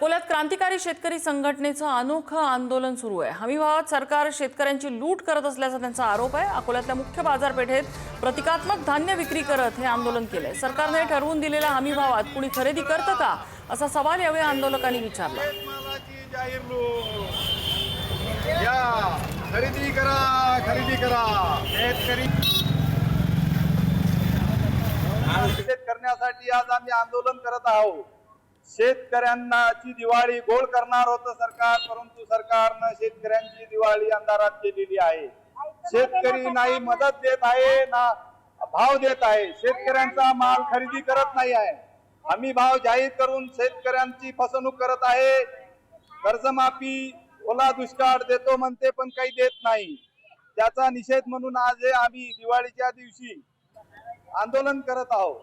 अकोल्यात क्रांतिकारी शेतकरी संघटनेचं अनोखं आंदोलन सुरू आहे। हमीभावात सरकार शेतकऱ्यांची लूट करत असल्याचा त्यांचा आरोप आहे। अकोल्यातल्या मुख्य बाजारपेठेत प्रतिकात्मक धान्य विक्री करत हे आंदोलन केलंय। सरकारने ठरवून दिलेल्या हमीभावात कुणी खरेदी करतं का असा सवाल यावेळी आंदोलकांनी विचारला। खरेदी करा शेतकरी करण्यासाठी आज आम्ही आंदोलन करत आहोत। शेतकऱ्यांची दिवाळी गोड करणार होतं सरकार, परंतु सरकारनं शेतकऱ्यांची दिवाळी अंधारात केलेली आहे। शेतकरी नाही मदत देत आहे ना भाव देत आहे, शेतकऱ्यांचा माल खरेदी करत नाही आहे। हमी भाव जाहीर करून शेतकऱ्यांची फसवणूक करत आहे। कर्जमाफी ओला दुष्काळ देतो म्हणते पण काही देत नाही। त्याचा निषेध म्हणून आज आम्ही दिवाळीच्या दिवशी आंदोलन करत आहोत।